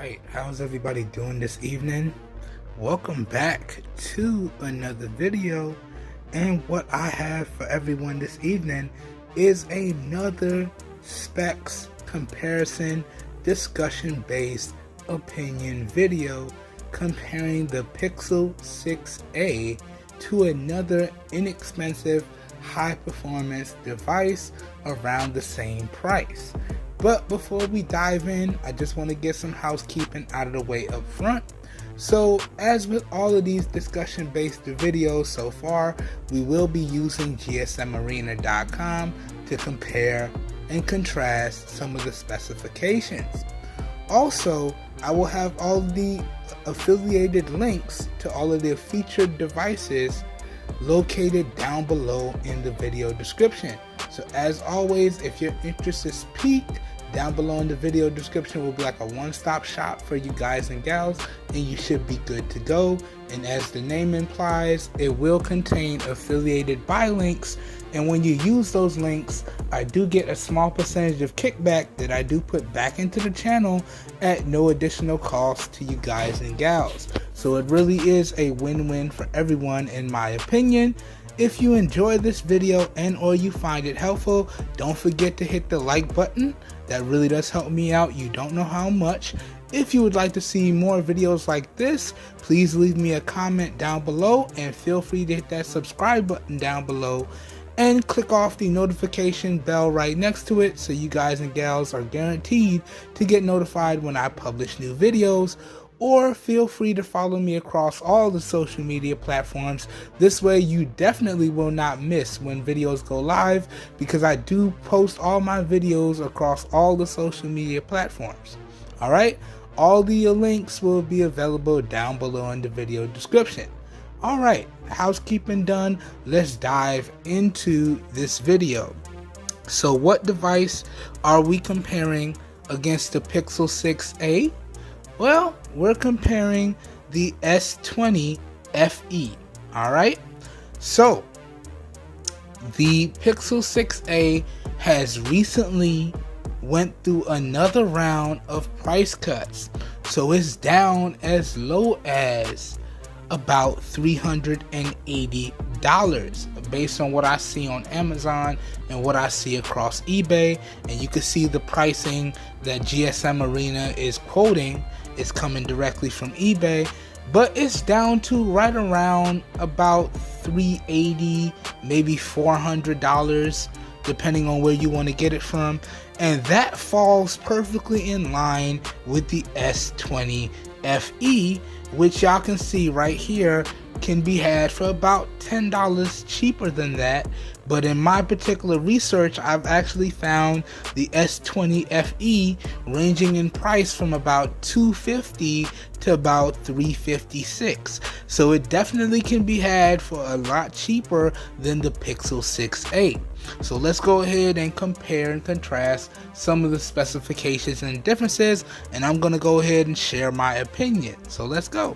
Alright, how's everybody doing this evening? Welcome back to another video, and what I have for everyone this evening is another specs comparison discussion based opinion video comparing the Pixel 6a to another inexpensive high performance device around the same price. But before we dive in, I just want to get some housekeeping out of the way up front. So as with all of these discussion based videos so far, we will be using gsmarena.com to compare and contrast some of the specifications. Also, I will have all the affiliated links to all of the featured devices located down below in the video description. So as always, if your interest is piqued, down below in the video description will be like a one-stop shop for you guys and gals, and you should be good to go. And as the name implies, it will contain affiliated buy links, and when you use those links, I do get a small percentage of kickback that I do put back into the channel at no additional cost to you guys and gals. So it really is a win-win for everyone in my opinion. If you enjoy this video and or you find it helpful, don't forget to hit the like button. That really does help me out. You don't know how much. If you would like to see more videos like this, please leave me a comment down below, and feel free to hit that subscribe button down below and click off the notification bell right next to it so you guys and gals are guaranteed to get notified when I publish new videos. Or feel free to follow me across all the social media platforms. This way you definitely will not miss when videos go live, because I do post all my videos across all the social media platforms. Alright, all the links will be available down below in the video description. Alright, housekeeping done, let's dive into this video. So what device are we comparing against the Pixel 6a? Well, we're comparing the S20 FE, alright? So, the Pixel 6a has recently went through another round of price cuts. So it's down as low as about $380 based on what I see on Amazon and what I see across eBay. And you can see the pricing that GSM Arena is quoting is coming directly from eBay, but it's down to right around about $380, maybe $400, depending on where you want to get it from. And that falls perfectly in line with the S20 FE, which y'all can see right here can be had for about $10 cheaper than that. But in my particular research, I've actually found the S20 FE ranging in price from about $250 to about $356. So it definitely can be had for a lot cheaper than the Pixel 6a. So let's go ahead and compare and contrast some of the specifications and differences, and I'm going to go ahead and share my opinion. So let's go.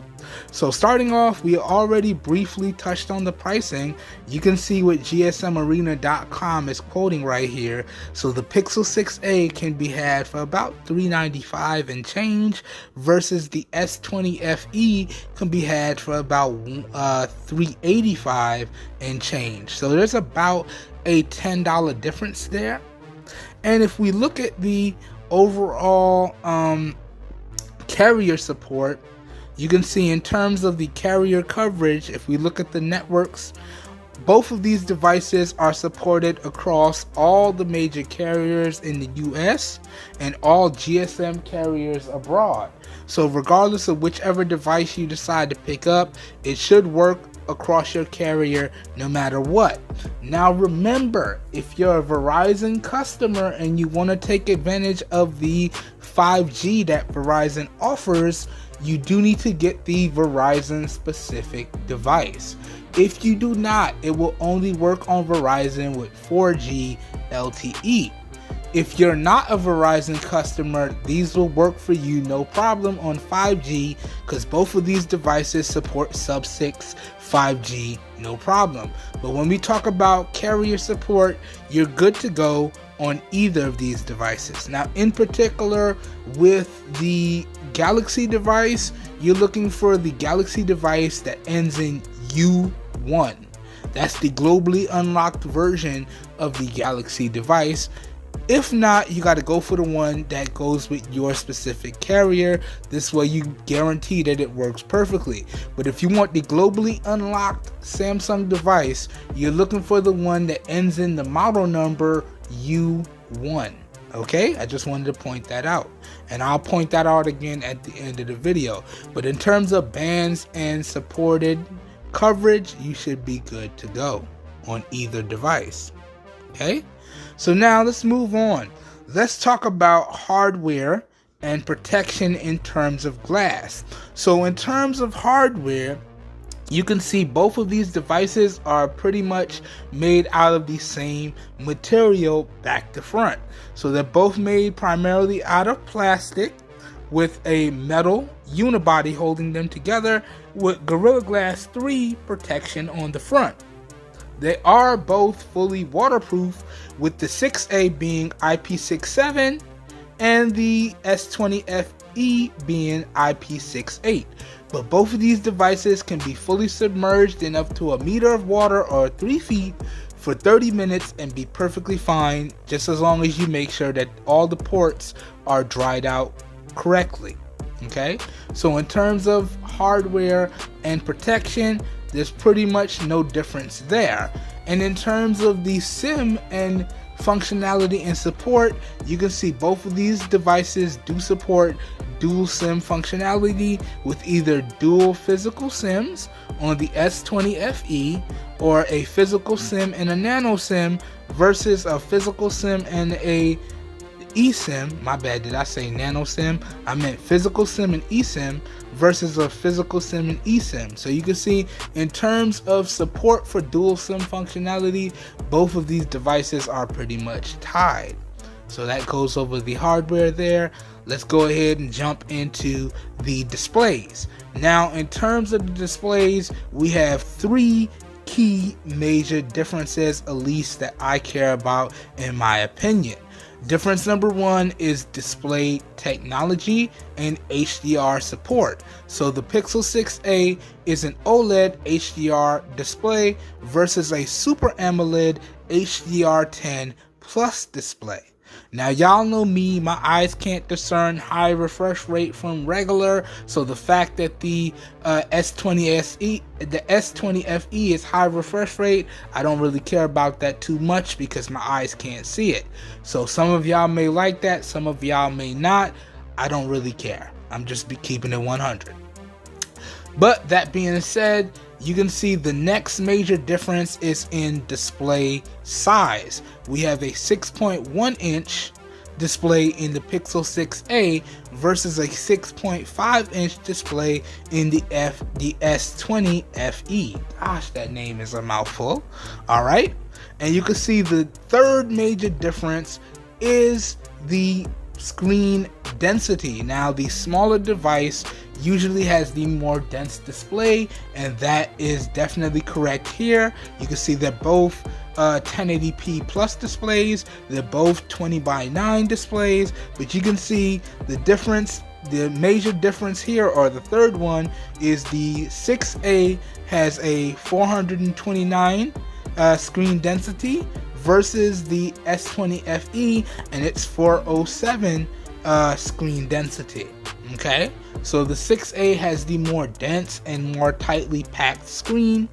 So starting off, we already briefly touched on the pricing. You can see what gsmarena.com is quoting right here. So the Pixel 6a can be had for about $395 and change, versus the S20 FE can be had for about $385 and change. So there's about a $10 difference there. And if we look at the overall carrier support, you can see in terms of the carrier coverage, if we look at the networks, both of these devices are supported across all the major carriers in the US and all GSM carriers abroad. So regardless of whichever device you decide to pick up, it should work across your carrier no matter what. Now remember, if you're a Verizon customer and you want to take advantage of the 5G that Verizon offers, you do need to get the Verizon specific device. If you do not, it will only work on Verizon with 4G LTE. If you're not a Verizon customer, these will work for you no problem on 5G, because both of these devices support sub-6 5G no problem. But when we talk about carrier support, you're good to go on either of these devices. Now, in particular with the Galaxy device, you're looking for the Galaxy device that ends in U1. That's the globally unlocked version of the Galaxy device. If not, you got to go for the one that goes with your specific carrier. This way you guarantee that it works perfectly. But if you want the globally unlocked Samsung device, you're looking for the one that ends in the model number U1. Okay, I just wanted to point that out, and I'll point that out again at the end of the video. But in terms of bands and supported coverage, you should be good to go on either device. Okay, so now let's move on. Let's talk about hardware and protection in terms of glass. So in terms of hardware, you can see both of these devices are pretty much made out of the same material back to front. So they're both made primarily out of plastic with a metal unibody holding them together with Gorilla Glass 3 protection on the front. They are both fully waterproof, with the 6A being IP67 and the S20 FE being IP68. But both of these devices can be fully submerged in up to a meter of water or 3 feet for 30 minutes and be perfectly fine, just as long as you make sure that all the ports are dried out correctly. Okay, so in terms of hardware and protection, there's pretty much no difference there. And in terms of the SIM and functionality and support, you can see both of these devices do support dual SIM functionality, with either dual physical SIMs on the S20 FE or a physical SIM and a nano SIM versus a physical SIM and a eSIM. My bad, did I say nano SIM? I meant physical SIM and eSIM versus a physical SIM and eSIM. So you can see in terms of support for dual SIM functionality, both of these devices are pretty much tied. So that goes over the hardware there. Let's go ahead and jump into the displays. Now, in terms of the displays, we have three key major differences, at least that I care about in my opinion. Difference number one is display technology and HDR support. So the Pixel 6a is an OLED HDR display versus a Super AMOLED HDR10 Plus display. Now, y'all know me, my eyes can't discern high refresh rate from regular, so the fact that the S20 FE is high refresh rate, I don't really care about that too much because my eyes can't see it. So some of y'all may like that, some of y'all may not. I don't really care. I'm just keeping it 100. But that being said, you can see the next major difference is in display size. We have a 6.1 inch display in the Pixel 6a versus a 6.5 inch display in the S20 FE. Gosh, that name is a mouthful. All right, and you can see the third major difference is the screen density. Now, the smaller device usually has the more dense display, and that is definitely correct here. You can see they're both 1080p plus displays, they're both 20:9 displays, but you can see the difference. The major difference here, or the third one, is the 6a has a 429 screen density versus the S20 FE and it's 407 screen density. Okay, so the 6a has the more dense and more tightly packed screen,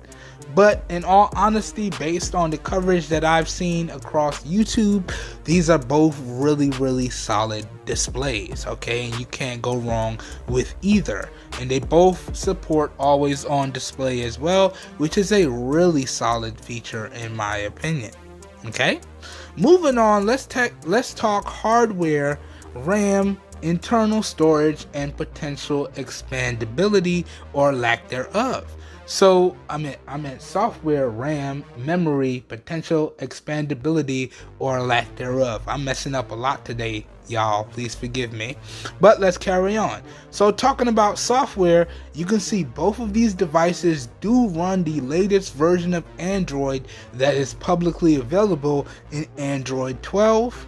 but in all honesty, based on the coverage that I've seen across YouTube, these are both really solid displays. Okay, and you can't go wrong with either, and they both support always on display as well, which is a really solid feature in my opinion. Okay, moving on, let's talk hardware, RAM, internal storage, and potential expandability or lack thereof. So I meant software, RAM, memory, potential expandability, or lack thereof. I'm messing up a lot today, y'all. Please forgive me. But let's carry on. So talking about software, you can see both of these devices do run the latest version of Android that is publicly available in Android 12.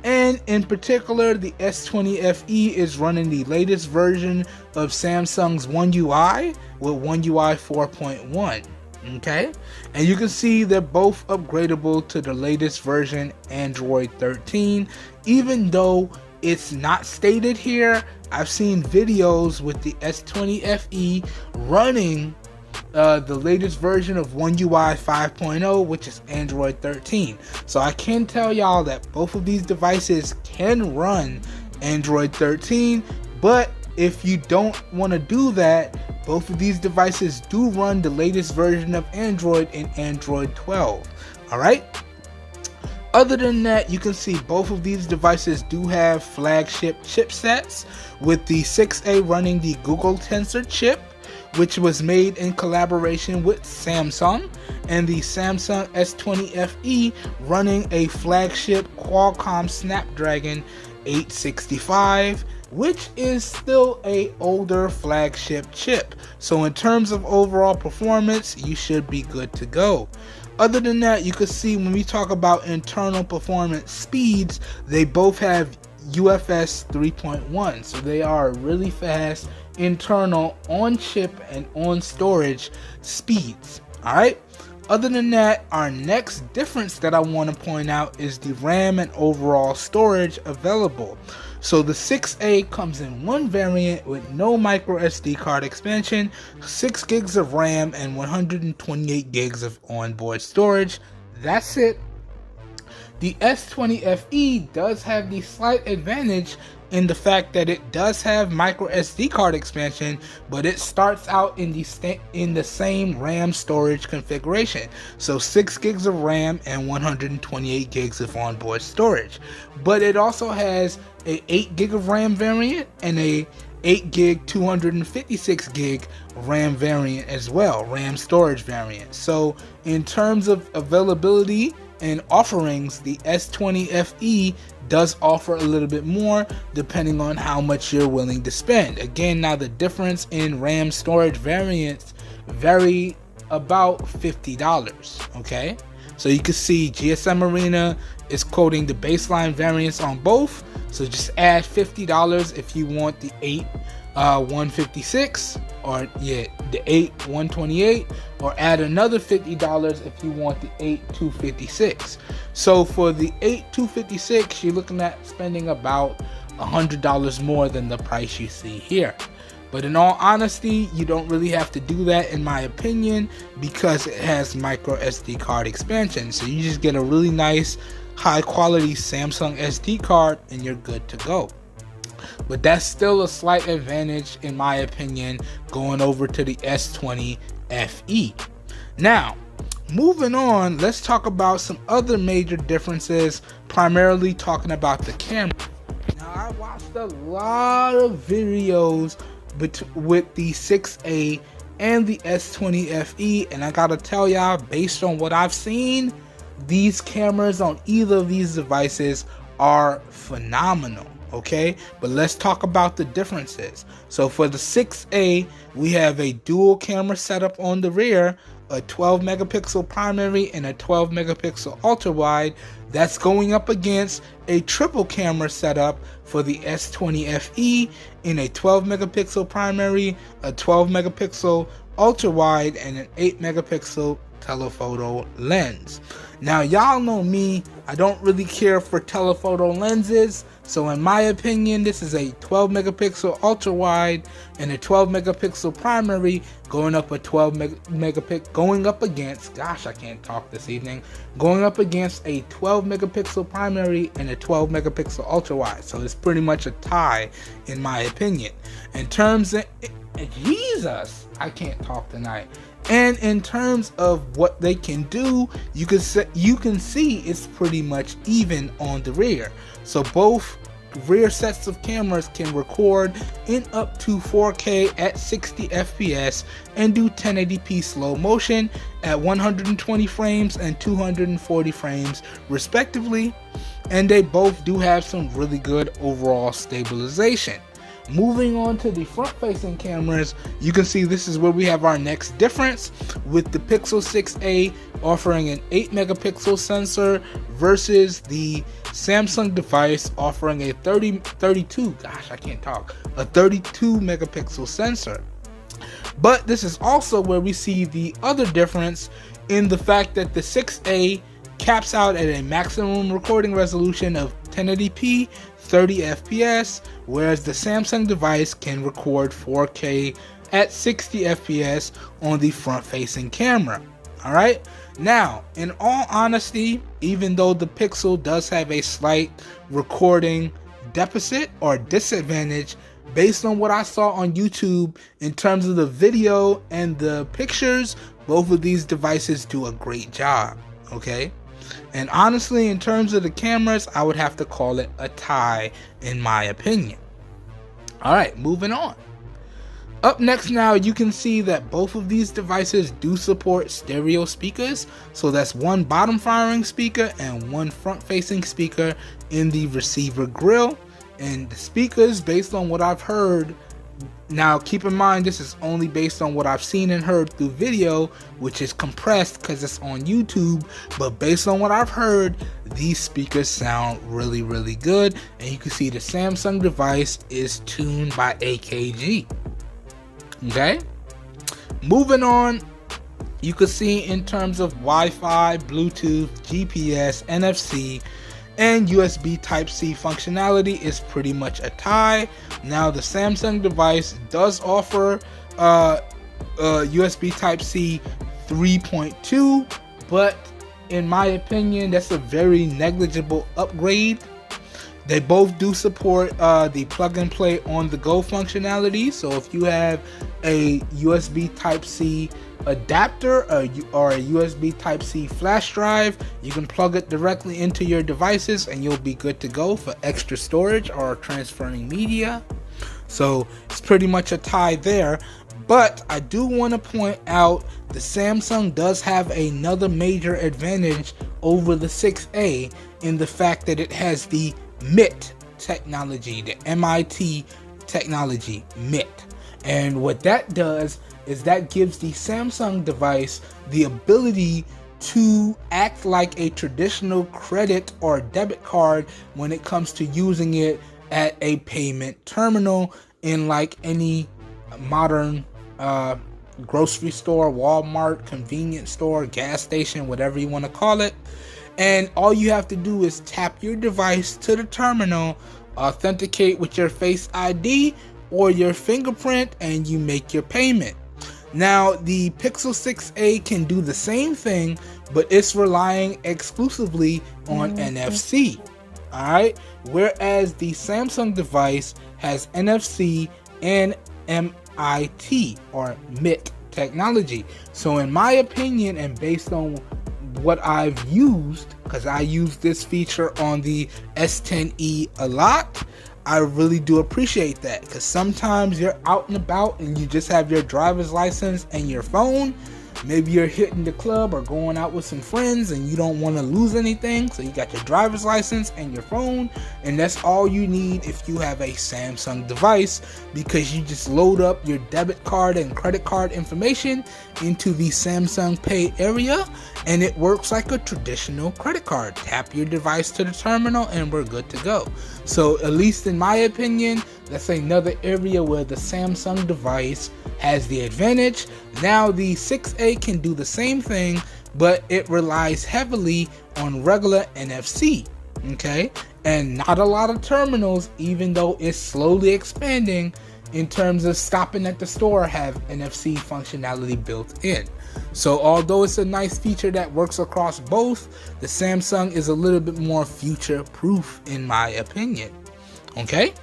And in particular, the S20 FE is running the latest version of Samsung's One UI with One UI 4.1. Okay, and you can see they're both upgradable to the latest version, Android 13. Even though it's not stated here, I've seen videos with the S20 FE running the latest version of One UI 5.0, which is Android 13. So I can tell y'all that both of these devices can run Android 13, but if you don't want to do that, both of these devices do run the latest version of Android in Android 12. Alright? Other than that, you can see both of these devices do have flagship chipsets, with the 6A running the Google Tensor chip, which was made in collaboration with Samsung, and the Samsung S20 FE running a flagship Qualcomm Snapdragon 865, which is still a older flagship chip. So in terms of overall performance, you should be good to go. Other than that, you can see when we talk about internal performance speeds, they both have UFS 3.1, so they are really fast internal on chip and on storage speeds. Alright, other than that, our next difference that I want to point out is the RAM and overall storage available. So the 6A comes in one variant with no micro SD card expansion, 6 gigs of RAM, and 128 gigs of onboard storage. That's it. The S20 FE does have the slight advantage in the fact that it does have micro SD card expansion, but it starts out in the same RAM storage configuration. So 6 gigs of RAM and 128 gigs of onboard storage. But it also has a 8 gig of RAM variant and a 8 gig 256 gig RAM variant as well, RAM storage variant. So in terms of availability and offerings, the S20 FE does offer a little bit more depending on how much you're willing to spend. Again, now the difference in RAM storage variants vary about $50. Okay, so you can see GSM Arena is quoting the baseline variants on both, so just add $50 if you want the 8 156, or the 8 128, or add another $50 if you want the 8 256. So for the 8 256, you're looking at spending about $100 more than the price you see here. But in all honesty, you don't really have to do that, in my opinion, because it has micro SD card expansion. So you just get a really nice high quality Samsung SD card and you're good to go. But that's still a slight advantage, in my opinion, going over to the S20 FE. Now, moving on, let's talk about some other major differences, primarily talking about the camera. Now, I watched a lot of videos with the 6A and the S20 FE, and I gotta tell y'all, based on what I've seen, these cameras on either of these devices are phenomenal. Okay, but let's talk about the differences. So for the 6A, we have a dual camera setup on the rear, a 12 megapixel primary and a 12 megapixel ultra wide. That's going up against a triple camera setup for the S20 FE in a 12 megapixel primary, a 12 megapixel ultra wide, and an 8 megapixel telephoto lens. Now, y'all know me, I don't really care for telephoto lenses, so in my opinion, this is a 12 megapixel ultra wide and a 12 megapixel primary going up a 12 megapixel going up against, gosh, I can't talk this evening, going up against a 12 megapixel primary and a 12 megapixel ultra wide. So it's pretty much a tie, in my opinion. In terms of, Jesus, I can't talk tonight. And in terms of what they can do, you can see it's pretty much even on the rear. So both rear sets of cameras can record in up to 4K at 60 FPS and do 1080p slow motion at 120 frames and 240 frames respectively, and they both do have some really good overall stabilization. Moving on to the front-facing cameras, you can see this is where we have our next difference, with the Pixel 6a offering an 8 megapixel sensor versus the Samsung device offering a 32 megapixel sensor. But this is also where we see the other difference in the fact that the 6a caps out at a maximum recording resolution of 1080p 30 FPS, whereas the Samsung device can record 4K at 60 FPS on the front-facing camera. Alright, now in all honesty, even though the Pixel does have a slight recording deficit or disadvantage, based on what I saw on YouTube in terms of the video and the pictures, both of these devices do a great job. Okay, and honestly, in terms of the cameras, I would have to call it a tie in my opinion. Alright, moving on. Up next now, you can see that both of these devices do support stereo speakers. So that's one bottom firing speaker and one front facing speaker in the receiver grille. And the speakers, based on what I've heard, now keep in mind this is only based on what I've seen and heard through video, which is compressed because it's on YouTube, but based on what I've heard, these speakers sound really good, and you can see the Samsung device is tuned by AKG. Okay, moving on, you can see in terms of Wi-Fi, Bluetooth, GPS, NFC, and USB Type-C functionality is pretty much a tie. Now the Samsung device does offer USB Type-C 3.2, but in my opinion that's a very negligible upgrade. They both do support the plug and play on the go functionality, so if you have a USB Type-C adapter or a USB Type-C flash drive, you can plug it directly into your devices and you'll be good to go for extra storage or transferring media. So it's pretty much a tie there. But I do want to point out the Samsung does have another major advantage over the 6A in the fact that it has the MIT technology, the MIT technology, MIT. And what that does is that gives the Samsung device the ability to act like a traditional credit or debit card when it comes to using it at a payment terminal in like any modern grocery store, Walmart, convenience store, gas station, whatever you want to call it. And all you have to do is tap your device to the terminal, authenticate with your Face ID or your fingerprint, and you make your payment. Now the Pixel 6a can do the same thing, but it's relying exclusively on NFC. Alright, whereas the Samsung device has NFC and MIT or MIT technology. So in my opinion, and based on what I've used, because I use this feature on the S20 a lot, I really do appreciate that, because sometimes you're out and about and you just have your driver's license and your phone. Maybe you're hitting the club or going out with some friends and you don't want to lose anything, so you got your driver's license and your phone, and that's all you need if you have a Samsung device, because you just load up your debit card and credit card information into the Samsung Pay area and it works like a traditional credit card. Tap your device to the terminal and we're good to go. So at least in my opinion, that's another area where the Samsung device has the advantage. Now the 6A can do the same thing, but it relies heavily on regular NFC, okay? And not a lot of terminals, even though it's slowly expanding in terms of stopping at the store, have NFC functionality built in. So although it's a nice feature that works across both, the Samsung is a little bit more future proof in my opinion. Okay,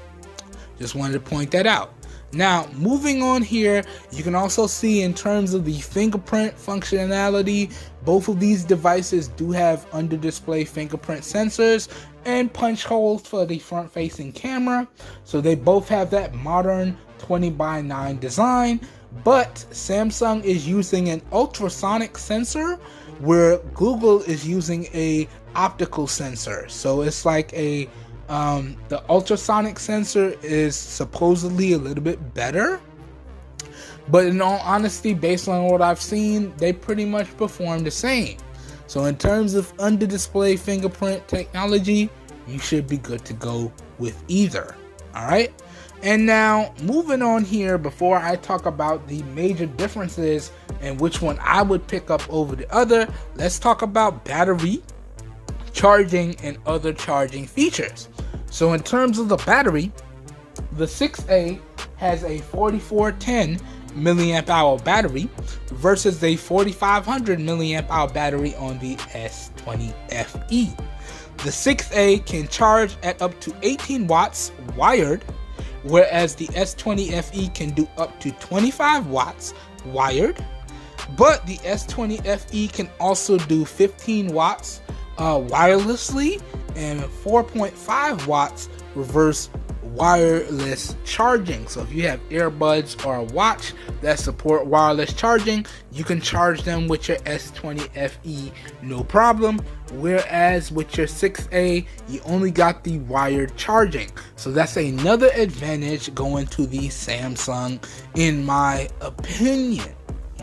just wanted to point that out. Now, moving on here, you can also see in terms of the fingerprint functionality, both of these devices do have under-display fingerprint sensors and punch holes for the front-facing camera. So they both have that modern 20:9 design, but Samsung is using an ultrasonic sensor where Google is using a optical sensor. So it's like the ultrasonic sensor is supposedly a little bit better, but in all honesty, based on what I've seen, they pretty much perform the same. So in terms of under-display fingerprint technology, you should be good to go with either. Alright, and now moving on here, before I talk about the major differences and which one I would pick up over the other, let's talk about battery, charging, and other charging features. So in terms of the battery, the 6A has a 4410 milliamp hour battery versus a 4500 milliamp hour battery on the S20 FE. The 6A can charge at up to 18 watts wired, whereas the S20 FE can do up to 25 watts wired, but the S20 FE can also do 15 watts wirelessly and 4.5 watts reverse wireless charging. So if you have earbuds or a watch that support wireless charging, you can charge them with your S20 FE no problem, whereas with your 6A you only got the wired charging. So that's another advantage going to the Samsung, in my opinion.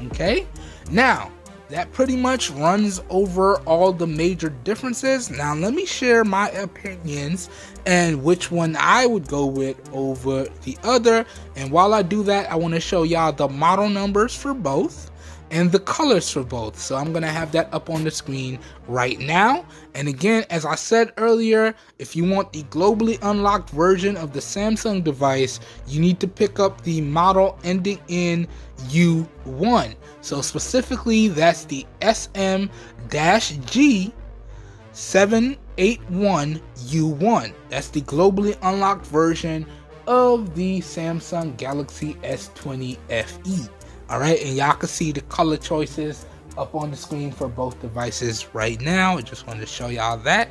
Okay, now that pretty much runs over all the major differences. Now let me share my opinions and which one I would go with over the other. And while I do that, I want to show y'all the model numbers for both and the colors for both. So I'm gonna have that up on the screen right now. And again, as I said earlier, if you want the globally unlocked version of the Samsung device, you need to pick up the model ending in U1. So specifically, that's the SM-G781U1. That's the globally unlocked version of the Samsung Galaxy S20 FE. Alright, and y'all can see the color choices up on the screen for both devices right now. I just wanted to show y'all that.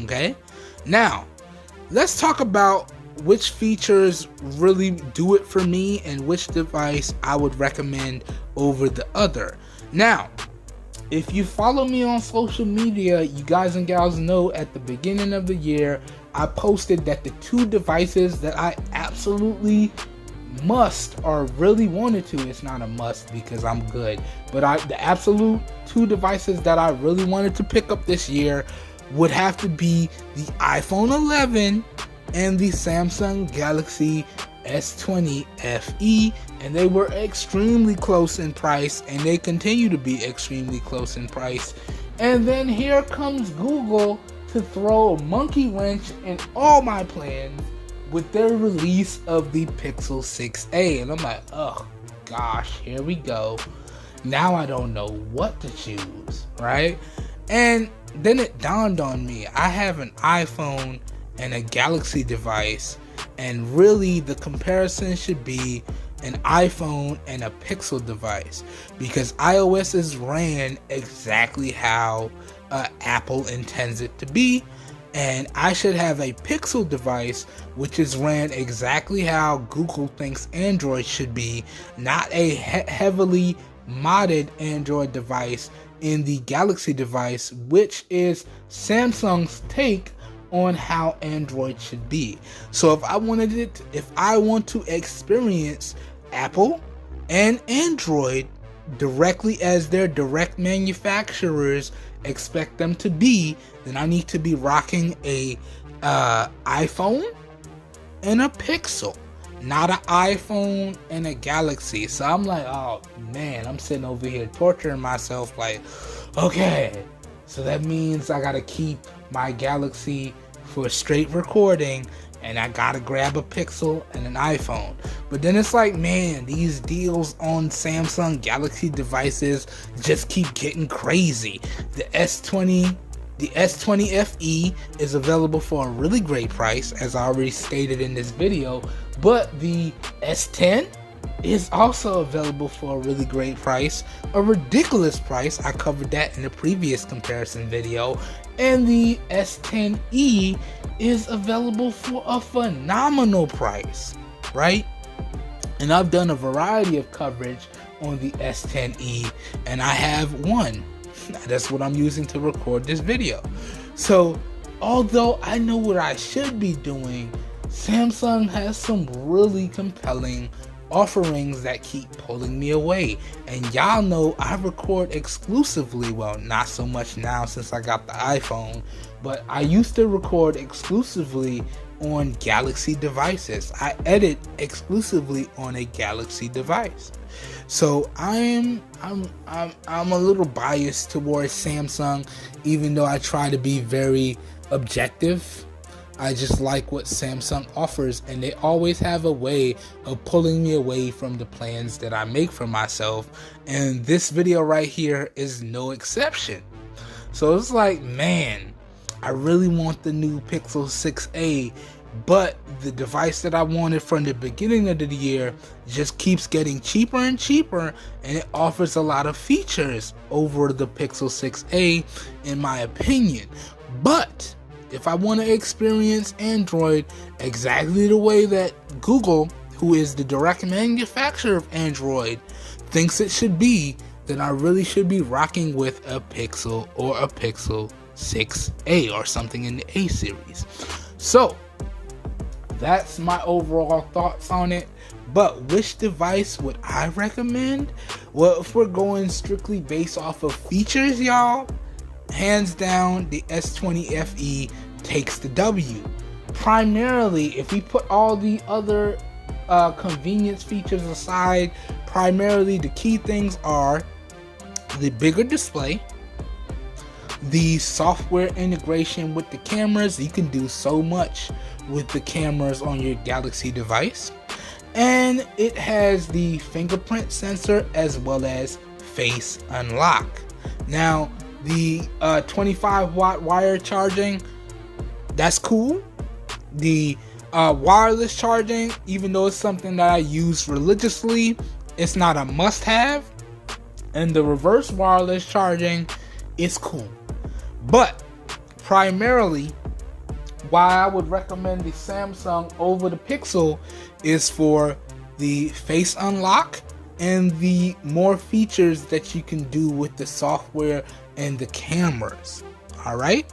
Okay, now let's talk about which features really do it for me and which device I would recommend over the other. Now, if you follow me on social media, you guys and gals know at the beginning of the year, I posted that the two devices that I absolutely must or really wanted to, it's not a must because I'm good, but the absolute two devices that I really wanted to pick up this year would have to be the iPhone 11 and the Samsung Galaxy S20 FE, and they were extremely close in price, and they continue to be extremely close in price. And then here comes Google to throw a monkey wrench in all my plans with their release of the Pixel 6a, and I'm like, oh gosh, here we go. Now I don't know what to choose, right? And then it dawned on me, I have an iPhone and a Galaxy device, and really the comparison should be an iPhone and a Pixel device, because iOS is ran exactly how Apple intends it to be, and I should have a Pixel device which is ran exactly how Google thinks Android should be, not a heavily modded Android device in the Galaxy device, which is Samsung's take on how Android should be. So if I want to experience Apple and Android directly as their direct manufacturers expect them to be, then I need to be rocking a iPhone and a Pixel, not an iPhone and a Galaxy. So I'm like, oh man, I'm sitting over here torturing myself like, okay, so that means I gotta keep my Galaxy for straight recording, and I gotta grab a Pixel and an iPhone. But then it's like, man, these deals on Samsung Galaxy devices just keep getting crazy. The S20 FE is available for a really great price, as I already stated in this video, But the S10 is also available for a really great price, a ridiculous price. I covered that in the previous comparison video. And the S10e is available for a phenomenal price, right? And I've done a variety of coverage on the S10e, and I have one. That's what I'm using to record this video. So although I know what I should be doing, Samsung has some really compelling offerings that keep pulling me away. And y'all know I record exclusively, well, not so much now since I got the iPhone, but I used to record exclusively on Galaxy devices. I edit exclusively on a Galaxy device. So I'm a little biased towards Samsung, even though I try to be very objective. I just like what Samsung offers, and they always have a way of pulling me away from the plans that I make for myself, and this video right here is no exception. So it's like, man, I really want the new Pixel 6a, but the device that I wanted from the beginning of the year just keeps getting cheaper and cheaper, and it offers a lot of features over the Pixel 6a in my opinion. But if I want to experience Android exactly the way that Google, who is the direct manufacturer of Android, thinks it should be, then I really should be rocking with a Pixel or a Pixel 6a or something in the A series. So that's my overall thoughts on it. But which device would I recommend? Well, if we're going strictly based off of features, y'all, hands down, the S20 FE takes the W. Primarily, if we put all the other convenience features aside, primarily the key things are the bigger display, the software integration with the cameras. You can do so much with the cameras on your Galaxy device, and it has the fingerprint sensor as well as face unlock. Now the 25-watt wire charging, that's cool. The wireless charging, even though it's something that I use religiously, it's not a must-have. And the reverse wireless charging is cool. But primarily, why I would recommend the Samsung over the Pixel is for the face unlock and the more features that you can do with the software and the cameras. Alright?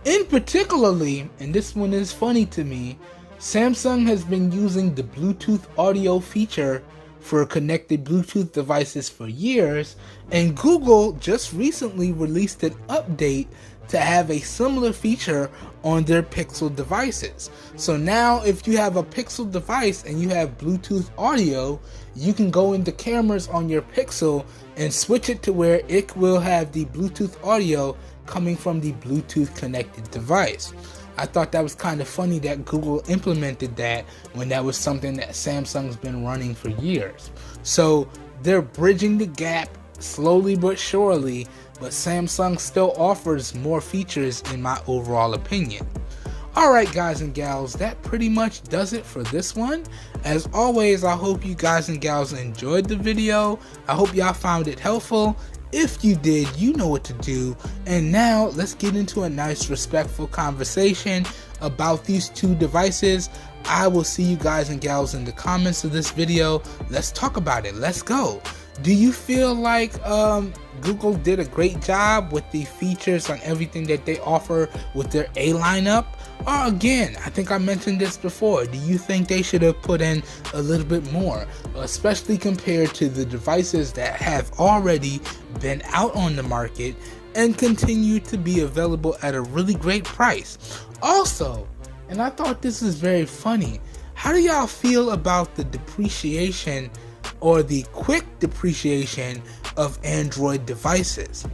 In particularly, and this one is funny to me, Samsung has been using the Bluetooth audio feature for connected Bluetooth devices for years, and Google just recently released an update to have a similar feature on their Pixel devices. So now if you have a Pixel device and you have Bluetooth audio, you can go into cameras on your Pixel and switch it to where it will have the Bluetooth audio coming from the Bluetooth connected device. I thought that was kind of funny that Google implemented that when that was something that Samsung's been running for years. So they're bridging the gap slowly but surely, but Samsung still offers more features in my overall opinion. Alright guys and gals, that pretty much does it for this one. As always, I hope you guys and gals enjoyed the video. I hope y'all found it helpful. If you did, you know what to do. And now let's get into a nice respectful conversation about these two devices. I will see you guys and gals in the comments of this video. Let's talk about it. Let's go. Do you feel like Google did a great job with the features on everything that they offer with their A lineup? Or again, I think I mentioned this before, do you think they should have put in a little bit more, especially compared to the devices that have already been out on the market and continue to be available at a really great price? Also, and I thought this is very funny, how do y'all feel about the depreciation or the quick depreciation of Android devices?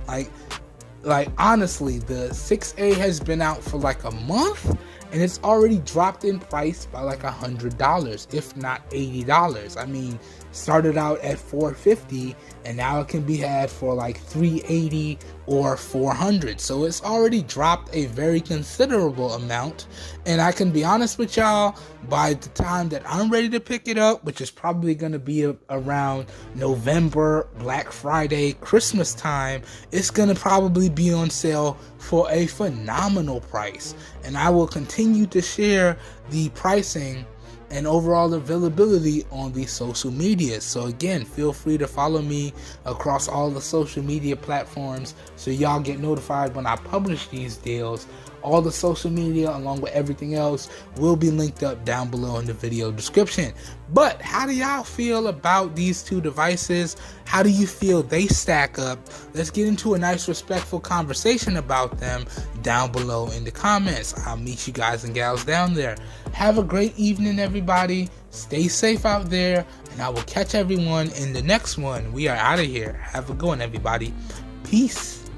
Like honestly, the 6A has been out for like a month and it's already dropped in price by like $100, if not $80. I mean, started out at $450, and now it can be had for like $380 or $400. So it's already dropped a very considerable amount. And I can be honest with y'all, by the time that I'm ready to pick it up, which is probably going to be around November, Black Friday, Christmas time, it's going to probably be on sale for a phenomenal price. And I will continue to share the pricing and overall availability on the social media. So again, feel free to follow me across all the social media platforms so y'all get notified when I publish these deals. All the social media along with everything else will be linked up down below in the video description. But how do y'all feel about these two devices? How do you feel they stack up? Let's get into a nice respectful conversation about them down below in the comments. I'll meet you guys and gals down there. Have a great evening, everybody. Stay safe out there, and I will catch everyone in the next one. We are out of here. Have a good one, everybody. Peace.